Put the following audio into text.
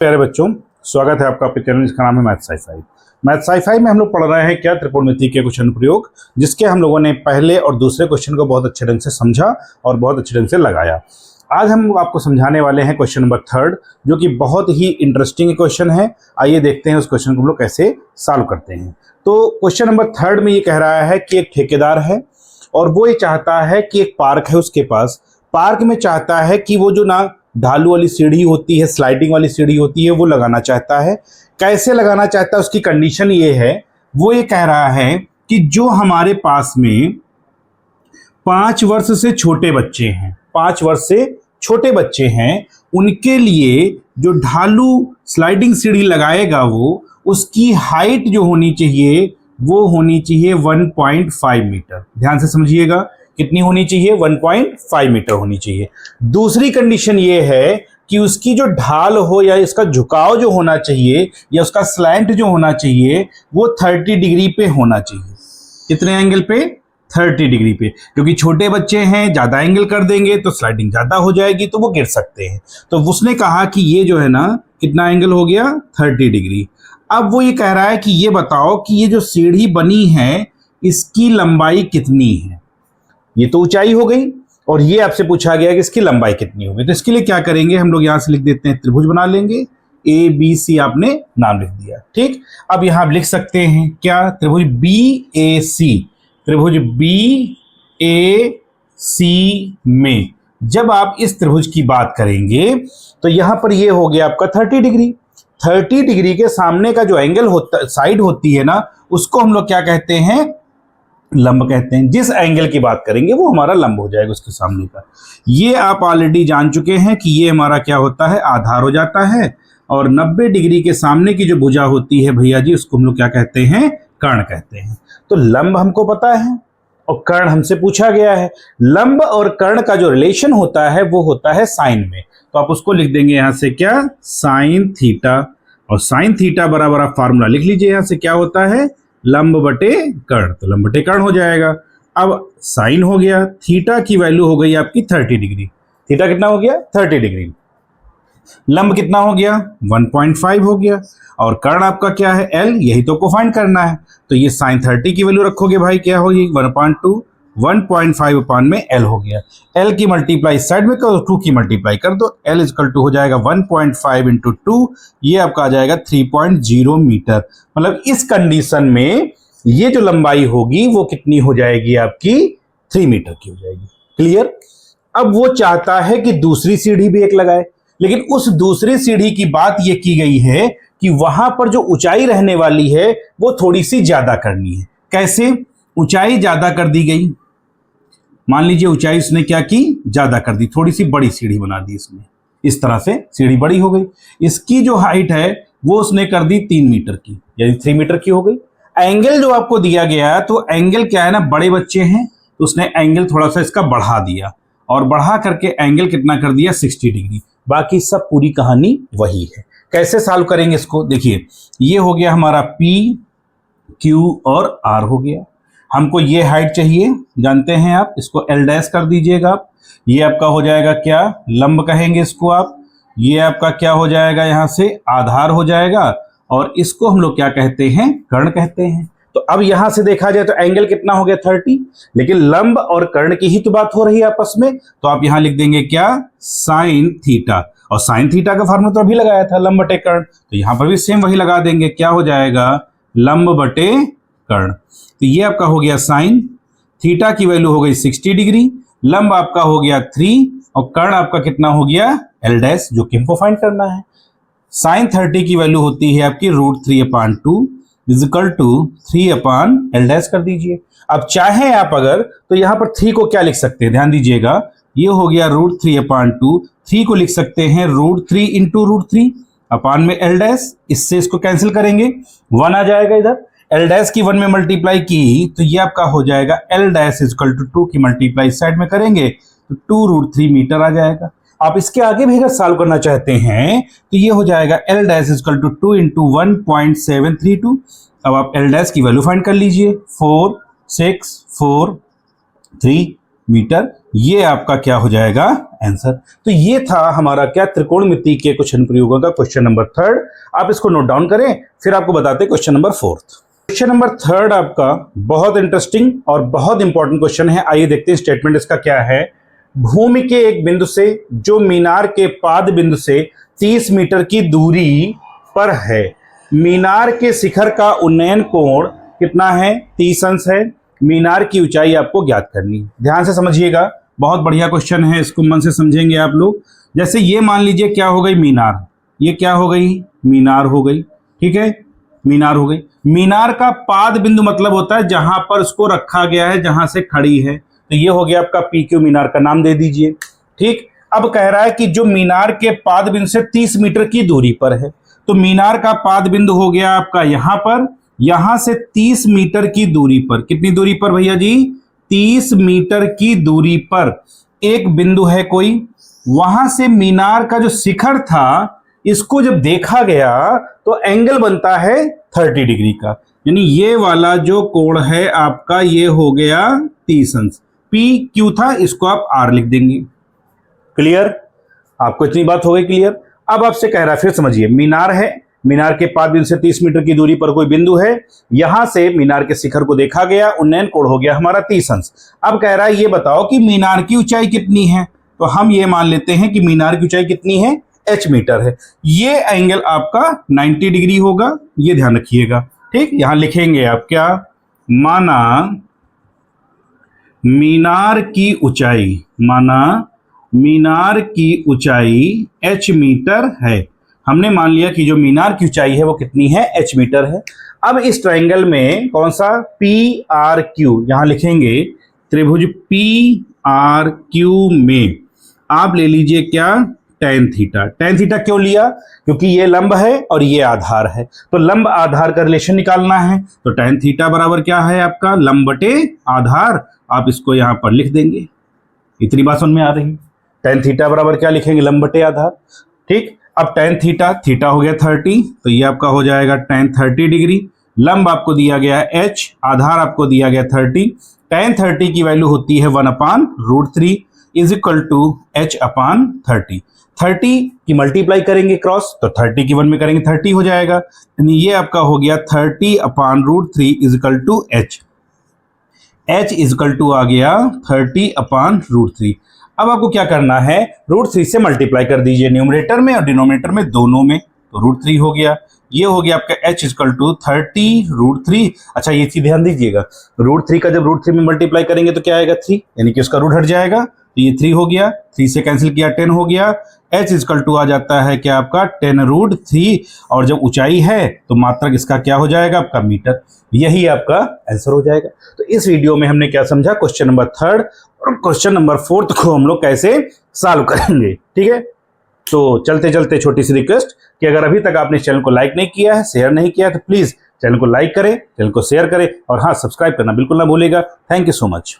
प्यारे बच्चों, स्वागत है आपका आपके चैनल जिसका नाम है मैथ साई-फाई। मैथ साई-फाई में हम लोग पढ़ रहे हैं क्या त्रिकोणमिति के क्वेश्चन प्रयोग, जिसके हम लोगों ने पहले और दूसरे क्वेश्चन को बहुत अच्छे ढंग से समझा और बहुत अच्छे ढंग से लगाया। आज हम आपको समझाने वाले हैं क्वेश्चन नंबर 3, जो कि बहुत ही इंटरेस्टिंग क्वेश्चन है। आइए देखते हैं उस क्वेश्चन को हम लोग कैसे सॉल्व करते हैं। तो क्वेश्चन नंबर 3 में ये कह रहा है कि एक ठेकेदार है और वो ये चाहता है कि एक पार्क है उसके पास, पार्क में चाहता है कि वो जो ना ढालू वाली सीढ़ी होती है, स्लाइडिंग वाली सीढ़ी होती है, वो लगाना चाहता है। कैसे लगाना चाहता है, उसकी कंडीशन ये है, वो ये कह रहा है कि जो हमारे पास में 5 वर्ष से छोटे बच्चे हैं, 5 वर्ष से छोटे बच्चे हैं, उनके लिए जो ढालू स्लाइडिंग सीढ़ी लगाएगा वो, उसकी हाइट जो होनी चाहिए वो होनी चाहिए 1.5 मीटर। ध्यान से समझिएगा, कितनी होनी चाहिए? 1.5 मीटर होनी चाहिए। दूसरी कंडीशन ये है कि उसकी जो ढाल हो या इसका झुकाव जो होना चाहिए या उसका स्लैंट जो होना चाहिए वो 30 डिग्री पे होना चाहिए। कितने एंगल पे? 30 डिग्री पे, क्योंकि छोटे बच्चे हैं, ज्यादा एंगल कर देंगे तो स्लाइडिंग ज्यादा हो जाएगी तो वो गिर सकते हैं। तो उसने कहा कि ये जो है ना, कितना एंगल हो गया? 30 डिग्री। अब वो ये कह रहा है कि ये बताओ कि ये जो सीढ़ी बनी है इसकी लंबाई कितनी है। ये तो ऊंचाई हो गई और ये आपसे पूछा गया कि इसकी लंबाई कितनी होगी। तो इसके लिए क्या करेंगे, हम लोग यहां से लिख देते हैं, त्रिभुज बना लेंगे। ए बी सी आपने नाम लिख दिया, ठीक। अब यहां आप लिख सकते हैं क्या? त्रिभुज बी ए सी, त्रिभुज बी ए सी में जब आप इस त्रिभुज की बात करेंगे तो यहां पर ये हो गया आपका 30 डिग्री। 30 डिग्री के सामने का जो एंगल होता, साइड होती है ना, उसको हम लोग क्या कहते हैं? लंब कहते हैं। जिस एंगल की बात करेंगे वो हमारा लंब हो जाएगा उसके सामने का। ये आप ऑलरेडी जान चुके हैं कि ये हमारा क्या होता है? आधार हो जाता है। और 90 डिग्री के सामने की जो भुजा होती है भैया जी, उसको हम लोग क्या कहते हैं? कर्ण कहते हैं। तो लंब हमको पता है और कर्ण हमसे पूछा गया है। लंब और कर्ण का जो रिलेशन होता है वो होता है साइन में। तो आप उसको लिख देंगे यहां से क्या? Sine theta. और साइन थीटा बराबर आप फार्मूला लिख लीजिए, यहां से क्या होता है? लंब बटे कर्ण। तो लंब बटे कर्ण हो जाएगा। अब साइन हो गया, थीटा की वैल्यू हो गई आपकी 30 डिग्री। थीटा कितना हो गया? 30 डिग्री। लंब कितना हो गया? 1.5 हो गया। और कर्ण आपका क्या है? L। यही तो को फाइंड करना है। तो ये साइन 30 की वैल्यू रखोगे भाई, क्या होगी? 1/2, 1.5 अपान में L हो गया। L की मल्टीप्लाई साइड में करो, 2 की मल्टीप्लाई कर दो। L इक्वल टू हो जाएगा 1.5 इंटू 2, ये आपका आ जाएगा 3.0 मीटर। मतलब इस कंडीशन में ये जो लंबाई होगी वो कितनी हो जाएगी आपकी? 3 मीटर की हो जाएगी। क्लियर? अब वो चाहता है कि दूसरी सीढ़ी भी एक लगाए, लेकिन उस दूसरी सीढ़ी की बात ये की गई है कि वहां पर जो ऊंचाई रहने वाली है वो थोड़ी सी ज्यादा करनी है। कैसे? ऊंचाई ज्यादा कर दी गई। मान लीजिए ऊंचाई उसने क्या की? ज्यादा कर दी, थोड़ी सी बड़ी सीढ़ी बना दी इसने। इस तरह से सीढ़ी बड़ी हो गई। इसकी जो हाइट है वो उसने कर दी 3 मीटर की, यानी 3 मीटर की हो गई। एंगल जो आपको दिया गया है, तो एंगल क्या है ना, बड़े बच्चे हैं तो उसने एंगल थोड़ा सा इसका बढ़ा दिया और बढ़ा करके एंगल कितना कर दिया? 60 डिग्री। बाकी सब पूरी कहानी वही है। कैसे सॉल्व करेंगे इसको? देखिए, ये हो गया हमारा P, Q और R हो गया। हमको ये हाइट चाहिए, जानते हैं आप, इसको L डैश कर दीजिएगा आप। ये आपका हो जाएगा क्या? लंब कहेंगे इसको आप। ये आपका क्या हो जाएगा? यहां से आधार हो जाएगा और इसको हम लोग क्या कहते हैं? कर्ण कहते हैं। तो अब यहां से देखा जाए तो एंगल कितना हो गया? 30, लेकिन लंब और कर्ण की ही तो बात हो रही है आपस में। तो आप यहां लिख देंगे क्या? Sine theta. और साइन थीटा का फार्मूला तो अभी लगाया था, लंब बटे कर्ण। तो यहां पर भी सेम वही लगा देंगे, क्या हो जाएगा? लंब बटे कर्ण। तो ये आपका हो गया साइन, थीटा की वैल्यू हो गई 60 डिग्री, लंब आपका हो गया 3 और कर्ण आपका कितना हो गया? L डैश, जो कि हमको फाइंड करना है। साइन 30 की वैल्यू होती है आपकी √3/2 इजिकल टू 3/L डैश कर दीजिए। अब चाहे आप अगर तो यहां पर 3 को क्या लिख सकते हैं? ध्यान दीजिएगा, ये हो गया √3/2, 3 को लिख सकते हैं √3 इंटू √3 अपान में L डैश। इससे इसको कैंसिल करेंगे, 1 आ जाएगा इधर। L डैश की 1 में मल्टीप्लाई की तो ये आपका हो जाएगा L डैश इक्वल टू 2 की मल्टीप्लाई साइड में करेंगे तो 2√3 मीटर आ जाएगा। आप इसके आगे भी अगर सॉल्व करना चाहते हैं तो ये हो जाएगा L dash equal to 2 into 1.732। अब आप L डैश की वैल्यू फाइंड कर लीजिए, 4, 6, 4, 3, मीटर। ये आपका क्या हो जाएगा आंसर। तो ये था हमारा क्या त्रिकोणमिति के कुछ अनुप्रयोगों का क्वेश्चन नंबर 3। आप इसको नोट डाउन करें, फिर आपको बताते हैं क्वेश्चन नंबर 4। क्वेश्चन नंबर 3 आपका बहुत इंटरेस्टिंग और बहुत इंपॉर्टेंट क्वेश्चन है। आइए देखते हैं स्टेटमेंट इसका क्या है। भूमि के एक बिंदु से जो मीनार के पाद बिंदु से 30 मीटर की दूरी पर है, मीनार के शिखर का उन्नयन कोण कितना है, 30 अंश है। मीनार की ऊंचाई आपको ज्ञात करनी। ध्यान से समझिएगा, बहुत बढ़िया क्वेश्चन है, इसको मन से समझेंगे आप लोग। जैसे ये मान लीजिए क्या हो गई मीनार, ये क्या हो गई मीनार हो गई, ठीक है, मीनार हो गई। मीनार का पाद बिंदु मतलब होता है जहां पर उसको रखा गया है, जहां से खड़ी है। तो ये हो गया आपका पी क्यू, मीनार का नाम दे दीजिए। ठीक, अब कह रहा है कि जो मीनार के पाद बिंदु से 30 मीटर की दूरी पर है, तो मीनार का पाद बिंदु हो गया आपका यहां पर, यहां से 30 मीटर की दूरी पर। कितनी दूरी पर भैया जी, 30 मीटर की दूरी पर एक बिंदु है कोई। वहां से मीनार का जो शिखर था, इसको जब देखा गया तो एंगल बनता है 30 डिग्री का, यानी ये वाला जो कोण है आपका ये हो गया 30 अंश। पी क्यू था, इसको आप आर लिख देंगे। क्लियर, आपको इतनी बात हो गई क्लियर। अब आपसे कह रहा है, फिर समझिए, मीनार है, मीनार के पाद बिंदु से 30 मीटर की दूरी पर कोई बिंदु है, यहां से मीनार के शिखर को देखा गया, उन्नयन कोण हो गया हमारा 30 अंश। अब कह रहा है ये बताओ कि मीनार की ऊंचाई कितनी है। तो हम ये मान लेते हैं कि मीनार की ऊंचाई कितनी है, h मीटर है। ये एंगल आपका 90 डिग्री होगा, ये ध्यान रखिएगा। ठीक, यहां लिखेंगे आप क्या, माना मीनार की ऊंचाई, माना मीनार की ऊंचाई h मीटर है। हमने मान लिया कि जो मीनार की ऊंचाई है वो कितनी है, h मीटर है। अब इस ट्रायंगल में कौन सा, पी आर क्यू, यहां लिखेंगे त्रिभुज पी आर क्यू में आप ले लीजिए क्या, tan थीटा। tan थीटा क्यों लिया, क्योंकि ये लंब है और ये आधार है, तो लंब आधार का रिलेशन निकालना है। तो tan थीटा बराबर क्या है आपका, लंब बटे आधार। आप इसको यहां पर लिख देंगे। इतनी बात समझ में आ रही। tan थीटा बराबर क्या लिखेंगे, लंब बटे आधार। ठीक, अब tan थीटा, थीटा हो गया 30, तो ये आपका हो जाएगा tan 30 डिग्री। लंब आपको दिया गया है h, आधार आपको दिया गया 30। tan 30 की वैल्यू होती है 1/√3 इज इक्वल टू h/30। 30 की मल्टीप्लाई करेंगे क्रॉस, तो 30 की 1 में करेंगे 30 हो जाएगा, यानी ये आपका हो गया 30/√3 is equal to h। h is equal to आ गया 30/√3। अब आपको क्या करना है, √3 से मल्टीप्लाई कर दीजिए, न्यूमरेटर में और डिनोमिनेटर में, दोनों में, तो √3 हो गया। ये हो गया आपका h इक्वल टू 30√3। अच्छा ये चीज ध्यान दीजिएगा, √3 का जब √3 में मल्टीप्लाई करेंगे तो क्या आएगा 3, यानी कि उसका रूट हट जाएगा, तो ये 3 हो गया, 3 से कैंसिल किया 10 हो गया। h इक्वल टू आ जाता है क्या आपका 10√3, और जब ऊंचाई है तो मात्रक इसका क्या हो जाएगा आपका मीटर। यही आपका आंसर हो जाएगा। तो इस वीडियो में हमने क्या समझा, क्वेश्चन नंबर 3 और क्वेश्चन नंबर 4 को हम लोग कैसे सॉल्व करेंगे। ठीक है, तो चलते चलते छोटी सी रिक्वेस्ट कि अगर अभी तक आपने चैनल को लाइक नहीं किया है, शेयर नहीं किया है, तो प्लीज चैनल को लाइक करें, चैनल को शेयर करें, और हाँ, सब्सक्राइब करना बिल्कुल ना भूलिएगा। Thank you so much.